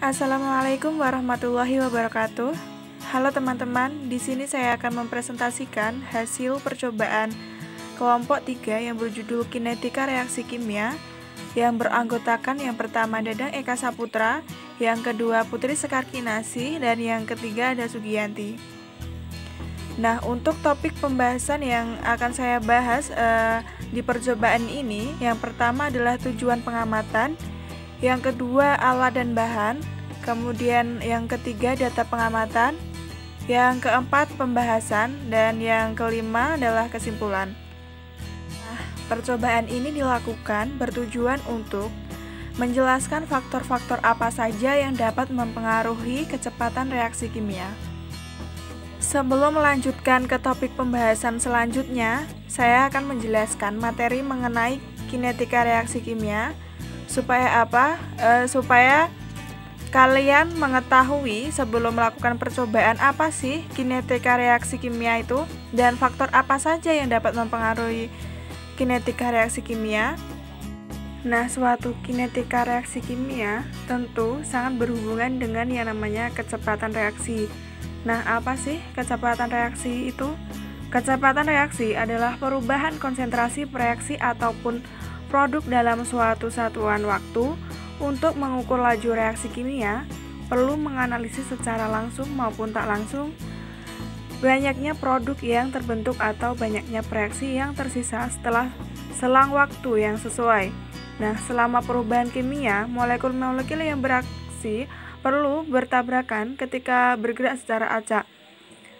Assalamualaikum warahmatullahi wabarakatuh. Halo teman-teman, di sini saya akan mempresentasikan hasil percobaan kelompok 3 yang berjudul Kinetika Reaksi Kimia yang beranggotakan yang pertama Dadang Eka Saputra, yang kedua Putri Sekarkinasi, dan yang ketiga ada Sugiyanti. Nah, untuk topik pembahasan yang akan saya bahas di percobaan ini, yang pertama adalah tujuan pengamatan, yang kedua alat dan bahan, kemudian yang ketiga data pengamatan, yang keempat pembahasan, dan yang kelima adalah kesimpulan. Nah, percobaan ini dilakukan bertujuan untuk menjelaskan faktor-faktor apa saja yang dapat mempengaruhi kecepatan reaksi kimia. Sebelum melanjutkan ke topik pembahasan selanjutnya, saya akan menjelaskan materi mengenai kinetika reaksi kimia. Supaya apa? Supaya kalian mengetahui sebelum melakukan percobaan apa sih kinetika reaksi kimia itu dan faktor apa saja yang dapat mempengaruhi kinetika reaksi kimia. Nah, suatu kinetika reaksi kimia tentu sangat berhubungan dengan yang namanya kecepatan reaksi. Nah, apa sih kecepatan reaksi itu? Kecepatan reaksi adalah perubahan konsentrasi reaksi ataupun produk dalam suatu satuan waktu. Untuk mengukur laju reaksi kimia, perlu menganalisis secara langsung maupun tak langsung banyaknya produk yang terbentuk atau banyaknya reaksi yang tersisa setelah selang waktu yang sesuai. Nah, selama perubahan kimia, molekul-molekul yang bereaksi perlu bertabrakan ketika bergerak secara acak.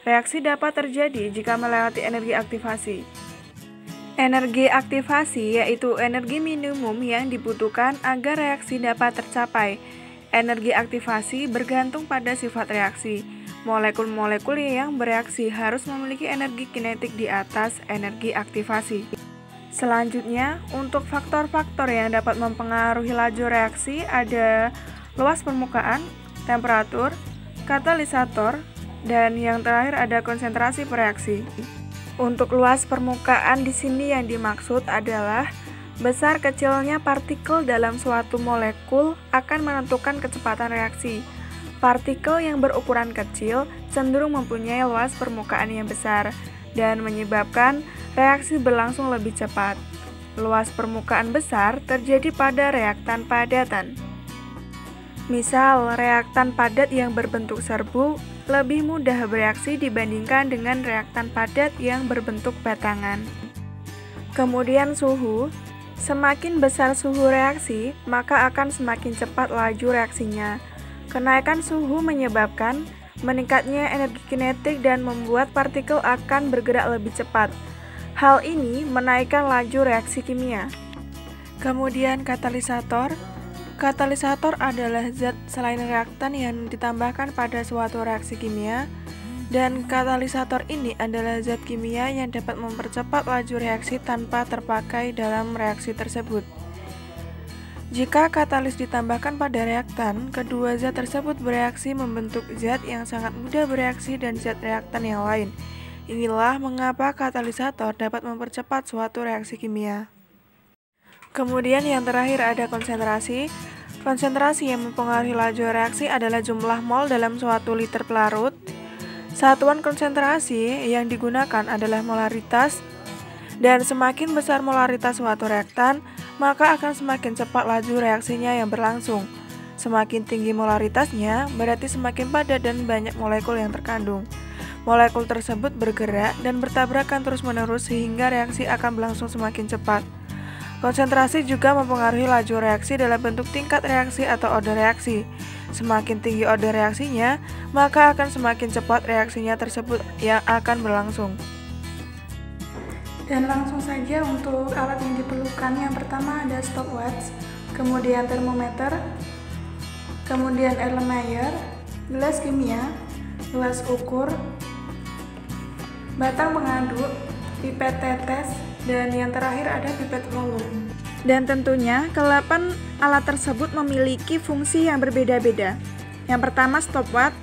Reaksi dapat terjadi jika melewati energi aktivasi. Energi aktivasi yaitu energi minimum yang dibutuhkan agar reaksi dapat tercapai. Energi aktivasi bergantung pada sifat reaksi. Molekul-molekul yang bereaksi harus memiliki energi kinetik di atas energi aktivasi. Selanjutnya, untuk faktor-faktor yang dapat mempengaruhi laju reaksi ada luas permukaan, temperatur, katalisator, dan yang terakhir ada konsentrasi reaksi. Untuk luas permukaan di sini yang dimaksud adalah besar kecilnya partikel dalam suatu molekul akan menentukan kecepatan reaksi. Partikel yang berukuran kecil cenderung mempunyai luas permukaan yang besar dan menyebabkan reaksi berlangsung lebih cepat. Luas permukaan besar terjadi pada reaktan padatan. Misal, reaktan padat yang berbentuk serbu lebih mudah bereaksi dibandingkan dengan reaktan padat yang berbentuk batangan. Kemudian suhu, semakin besar suhu reaksi, maka akan semakin cepat laju reaksinya. Kenaikan suhu menyebabkan meningkatnya energi kinetik dan membuat partikel akan bergerak lebih cepat. Hal ini menaikkan laju reaksi kimia. Kemudian katalisator. Katalisator adalah zat selain reaktan yang ditambahkan pada suatu reaksi kimia, dan katalisator ini adalah zat kimia yang dapat mempercepat laju reaksi tanpa terpakai dalam reaksi tersebut. Jika katalis ditambahkan pada reaktan, kedua zat tersebut bereaksi membentuk zat yang sangat mudah bereaksi dan zat reaktan yang lain. Inilah mengapa katalisator dapat mempercepat suatu reaksi kimia. Kemudian yang terakhir ada konsentrasi. Konsentrasi yang mempengaruhi laju reaksi adalah jumlah mol dalam suatu liter pelarut. Satuan konsentrasi yang digunakan adalah molaritas, dan semakin besar molaritas suatu reaktan, maka akan semakin cepat laju reaksinya yang berlangsung. Semakin tinggi molaritasnya, berarti semakin padat dan banyak molekul yang terkandung. Molekul tersebut bergerak dan bertabrakan terus-menerus sehingga reaksi akan berlangsung semakin cepat. Konsentrasi juga mempengaruhi laju reaksi dalam bentuk tingkat reaksi atau order reaksi. Semakin tinggi order reaksinya, maka akan semakin cepat reaksinya tersebut yang akan berlangsung. Dan langsung saja untuk alat yang diperlukan, yang pertama ada stopwatch, kemudian termometer, kemudian Erlenmeyer, gelas kimia, gelas ukur, batang pengaduk, pipet tetes, dan yang terakhir ada pipet volume. Dan tentunya ke-8 alat tersebut memiliki fungsi yang berbeda-beda. Yang pertama stopwatch.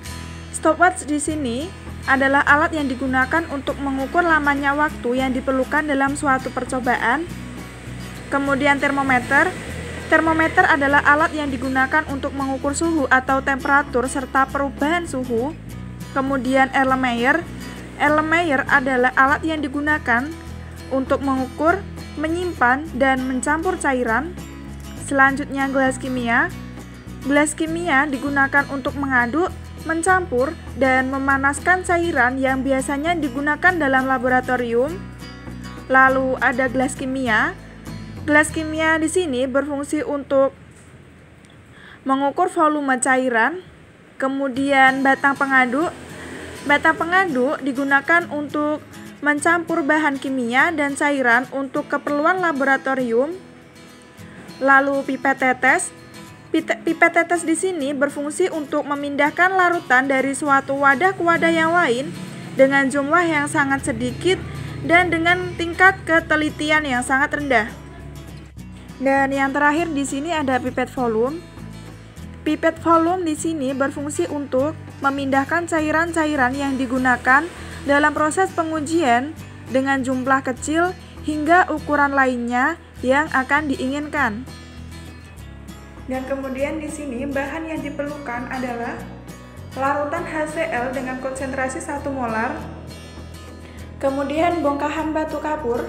Stopwatch di sini adalah alat yang digunakan untuk mengukur lamanya waktu yang diperlukan dalam suatu percobaan. Kemudian termometer. Termometer adalah alat yang digunakan untuk mengukur suhu atau temperatur serta perubahan suhu. Kemudian Erlenmeyer adalah alat yang digunakan untuk mengukur, menyimpan, dan mencampur cairan. Selanjutnya gelas kimia. Gelas kimia digunakan untuk mengaduk, mencampur, dan memanaskan cairan yang biasanya digunakan dalam laboratorium. Lalu ada gelas kimia. Gelas kimia di sini berfungsi untuk mengukur volume cairan. Kemudian batang pengaduk. Batang pengaduk digunakan untuk mencampur bahan kimia dan cairan untuk keperluan laboratorium. Lalu pipet tetes. Pipet tetes di sini berfungsi untuk memindahkan larutan dari suatu wadah ke wadah yang lain dengan jumlah yang sangat sedikit dan dengan tingkat ketelitian yang sangat rendah. Dan yang terakhir di sini ada pipet volume. Pipet volume di sini berfungsi untuk memindahkan cairan-cairan yang digunakan dalam proses pengujian dengan jumlah kecil hingga ukuran lainnya yang akan diinginkan. Dan kemudian di sini bahan yang diperlukan adalah larutan HCl dengan konsentrasi 1 molar, kemudian bongkahan batu kapur,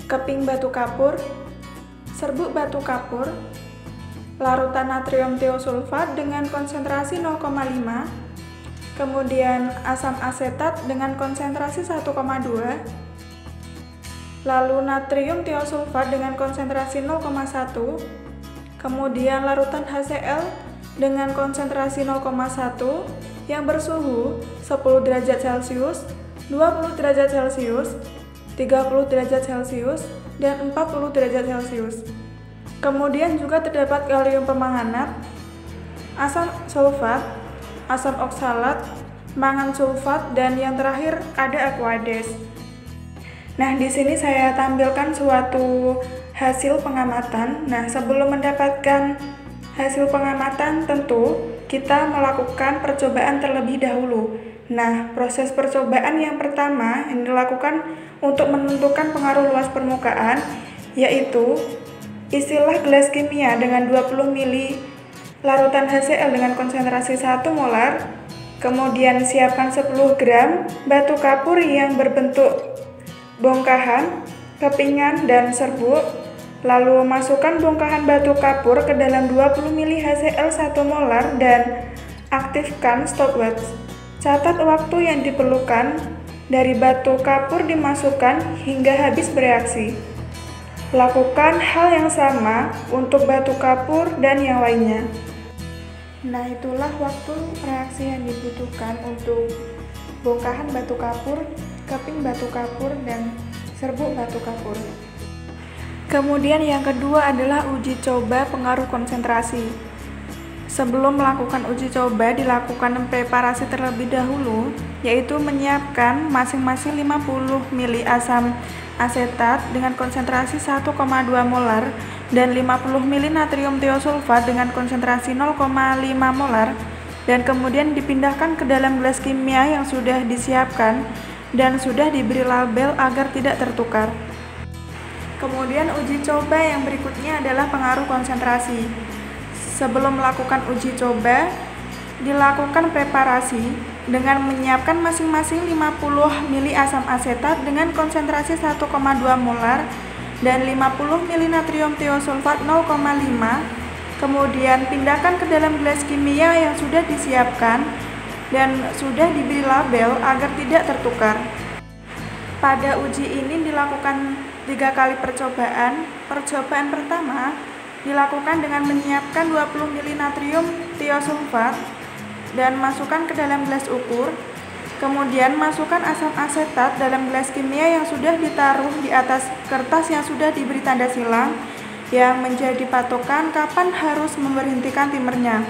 keping batu kapur, serbuk batu kapur, larutan natrium tiosulfat dengan konsentrasi 0,5, kemudian asam asetat dengan konsentrasi 1,2, lalu natrium tiosulfat dengan konsentrasi 0,1, kemudian larutan HCl dengan konsentrasi 0,1 yang bersuhu 10 derajat Celcius, 20 derajat Celcius, 30 derajat Celcius, dan 40 derajat Celcius. Kemudian juga terdapat kalium permanganat, asam sulfat, asam oksalat, mangan sulfat, dan yang terakhir ada Aquades. Nah, di sini saya tampilkan suatu hasil pengamatan. Nah, sebelum mendapatkan hasil pengamatan tentu kita melakukan percobaan terlebih dahulu. Nah, proses percobaan yang pertama yang dilakukan untuk menentukan pengaruh luas permukaan yaitu isilah gelas kimia dengan 20 ml larutan HCl dengan konsentrasi 1 molar, kemudian siapkan 10 gram batu kapur yang berbentuk bongkahan, kepingan, dan serbuk, lalu masukkan bongkahan batu kapur ke dalam 20 ml HCl 1 molar dan aktifkan stopwatch. Catat waktu yang diperlukan dari batu kapur dimasukkan hingga habis bereaksi. Lakukan hal yang sama untuk batu kapur dan yang lainnya. Nah, itulah waktu reaksi yang dibutuhkan untuk bongkahan batu kapur, keping batu kapur, dan serbuk batu kapur. Kemudian yang kedua adalah uji coba pengaruh konsentrasi. Sebelum melakukan uji coba, dilakukan preparasi terlebih dahulu, yaitu menyiapkan masing-masing 50 ml asam asetat dengan konsentrasi 1,2 molar dan 50 ml natrium tiosulfat dengan konsentrasi 0,5 molar, dan kemudian dipindahkan ke dalam gelas kimia yang sudah disiapkan dan sudah diberi label agar tidak tertukar. Kemudian uji coba yang berikutnya adalah pengaruh konsentrasi. Sebelum melakukan uji coba, dilakukan preparasi dengan menyiapkan masing-masing 50 ml asam asetat dengan konsentrasi 1,2 molar dan 50 ml natrium tiosulfat 0,5. Kemudian pindahkan ke dalam gelas kimia yang sudah disiapkan dan sudah diberi label agar tidak tertukar. Pada uji ini dilakukan 3 kali percobaan. Percobaan pertama dilakukan dengan menyiapkan 20 ml natrium tiosulfat dan masukkan ke dalam gelas ukur. Kemudian masukkan asam asetat dalam gelas kimia yang sudah ditaruh di atas kertas yang sudah diberi tanda silang yang menjadi patokan kapan harus memberhentikan timernya.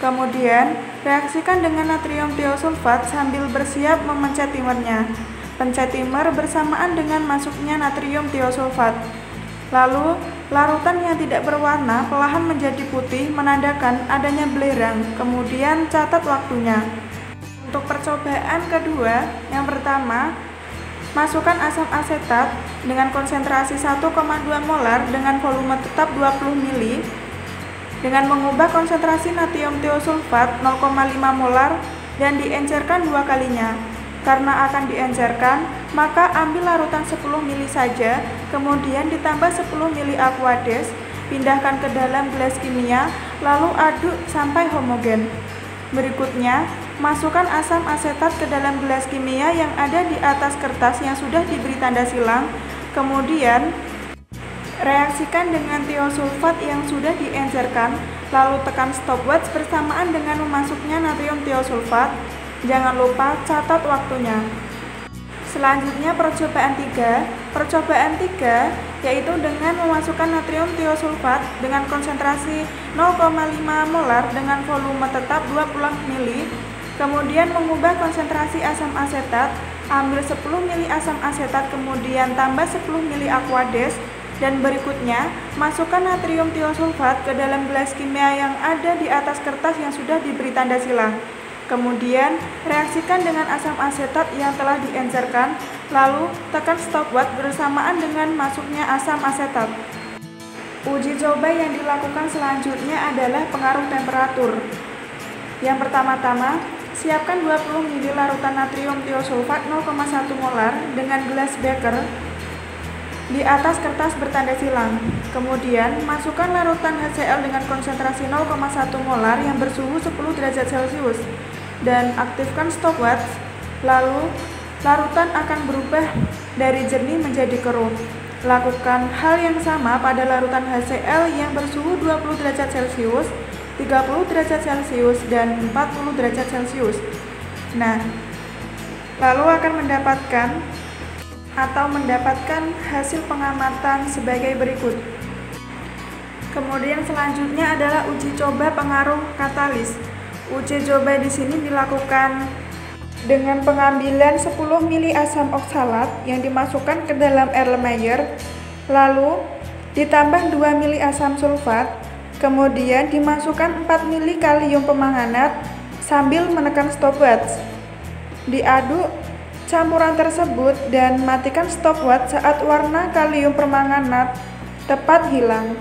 Kemudian reaksikan dengan natrium tiosulfat sambil bersiap memencet timernya. Pencet timer bersamaan dengan masuknya natrium tiosulfat. Lalu, larutan yang tidak berwarna perlahan menjadi putih menandakan adanya belerang. Kemudian catat waktunya. Untuk percobaan kedua, yang pertama, masukkan asam asetat dengan konsentrasi 1,2 molar dengan volume tetap 20 ml dengan mengubah konsentrasi natrium tiosulfat 0,5 molar dan diencerkan 2 kalinya. Karena akan diencerkan, maka ambil larutan 10 ml saja, kemudian ditambah 10 ml aquades, pindahkan ke dalam gelas kimia, lalu aduk sampai homogen. Berikutnya, masukkan asam asetat ke dalam gelas kimia yang ada di atas kertas yang sudah diberi tanda silang, kemudian reaksikan dengan tiosulfat yang sudah diencerkan, lalu tekan stopwatch bersamaan dengan memasuknya natrium tiosulfat. Jangan lupa catat waktunya. Selanjutnya percobaan 3. Percobaan 3 yaitu dengan memasukkan natrium tiosulfat dengan konsentrasi 0,5 molar dengan volume tetap 20 ml, kemudian mengubah konsentrasi asam asetat, ambil 10 ml asam asetat kemudian tambah 10 ml aquades, dan berikutnya masukkan natrium tiosulfat ke dalam gelas kimia yang ada di atas kertas yang sudah diberi tanda silang. Kemudian reaksikan dengan asam asetat yang telah diencerkan, lalu tekan stopwatch bersamaan dengan masuknya asam asetat. Uji coba yang dilakukan selanjutnya adalah pengaruh temperatur. Yang pertama-tama, siapkan 20 ml larutan natrium tiosulfat 0,1 molar dengan gelas beker di atas kertas bertanda silang. Kemudian, masukkan larutan HCl dengan konsentrasi 0,1 molar yang bersuhu 10 derajat Celcius dan aktifkan stopwatch. Lalu, larutan akan berubah dari jernih menjadi keruh. Lakukan hal yang sama pada larutan HCl yang bersuhu 20 derajat Celcius, 30 derajat Celcius, dan 40 derajat Celcius. Nah, lalu akan mendapatkan hasil pengamatan sebagai berikut. Kemudian selanjutnya adalah uji coba pengaruh katalis. Uji coba di sini dilakukan dengan pengambilan 10 ml asam oksalat yang dimasukkan ke dalam Erlenmeyer, lalu ditambah 2 ml asam sulfat, kemudian dimasukkan 4 ml kalium pemanganat sambil menekan stopwatch. Diaduk campuran tersebut dan matikan stopwatch saat warna kalium permanganat tepat hilang.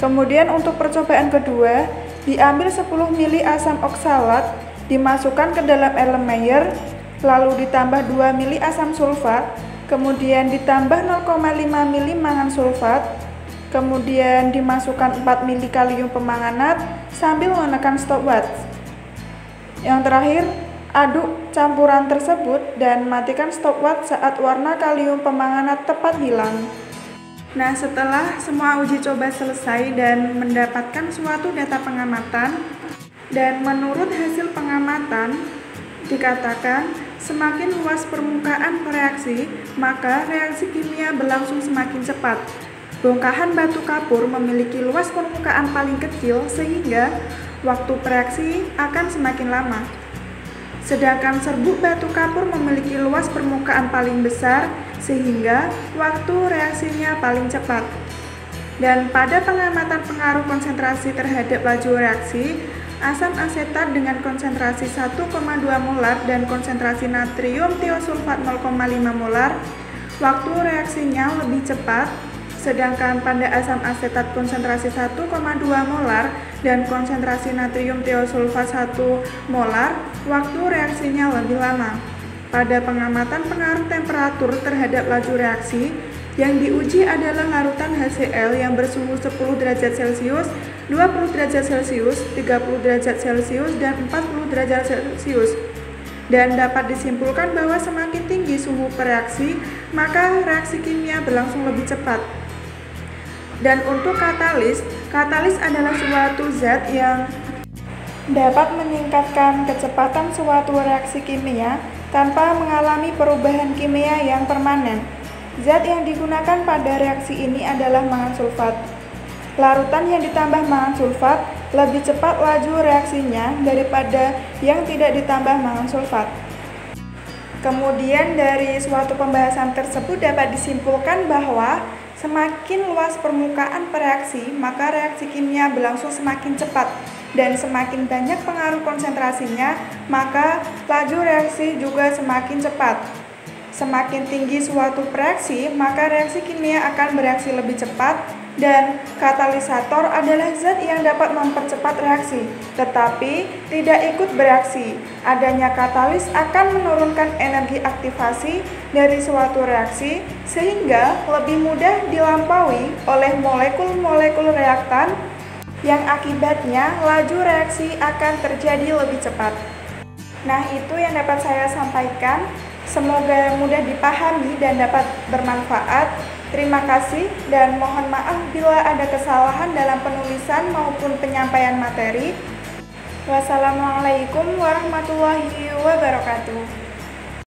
Kemudian untuk percobaan kedua, diambil 10 ml asam oksalat, dimasukkan ke dalam Erlenmeyer, lalu ditambah 2 ml asam sulfat, kemudian ditambah 0,5 ml mangan sulfat, kemudian dimasukkan 4 ml kalium pemanganat sambil menekan stopwatch. Yang terakhir, aduk campuran tersebut dan matikan stopwatch saat warna kalium pemanganat tepat hilang. Nah, setelah semua uji coba selesai dan mendapatkan suatu data pengamatan, dan menurut hasil pengamatan dikatakan semakin luas permukaan reaksi, maka reaksi kimia berlangsung semakin cepat. Bongkahan batu kapur memiliki luas permukaan paling kecil sehingga waktu reaksi akan semakin lama. Sedangkan serbuk batu kapur memiliki luas permukaan paling besar sehingga waktu reaksinya paling cepat. Dan pada pengamatan pengaruh konsentrasi terhadap laju reaksi, asam asetat dengan konsentrasi 1,2 molar dan konsentrasi natrium tiosulfat 0,5 molar, waktu reaksinya lebih cepat. Sedangkan pada asam asetat konsentrasi 1,2 molar dan konsentrasi natrium tiosulfat 1 molar, waktu reaksinya lebih lama. Pada pengamatan pengaruh temperatur terhadap laju reaksi, yang diuji adalah larutan HCl yang bersuhu 10 derajat Celcius, 20 derajat Celcius, 30 derajat Celcius, dan 40 derajat Celcius. Dan dapat disimpulkan bahwa semakin tinggi suhu reaksi, maka reaksi kimia berlangsung lebih cepat. Dan untuk katalis adalah suatu zat yang dapat meningkatkan kecepatan suatu reaksi kimia tanpa mengalami perubahan kimia yang permanen. Zat yang digunakan pada reaksi ini adalah mangan sulfat. Larutan yang ditambah mangan sulfat lebih cepat laju reaksinya daripada yang tidak ditambah mangan sulfat. Kemudian dari suatu pembahasan tersebut dapat disimpulkan bahwa semakin luas permukaan reaksi, maka reaksi kimia berlangsung semakin cepat, dan semakin banyak pengaruh konsentrasinya, maka laju reaksi juga semakin cepat. Semakin tinggi suatu reaksi, maka reaksi kimia akan bereaksi lebih cepat, Dan katalisator adalah zat yang dapat mempercepat reaksi, tetapi tidak ikut bereaksi. Adanya katalis akan menurunkan energi aktivasi dari suatu reaksi sehingga lebih mudah dilampaui oleh molekul-molekul reaktan yang akibatnya laju reaksi akan terjadi lebih cepat. Nah, itu yang dapat saya sampaikan. Semoga mudah dipahami dan dapat bermanfaat. Terima kasih dan mohon maaf bila ada kesalahan dalam penulisan maupun penyampaian materi. Wassalamualaikum warahmatullahi wabarakatuh.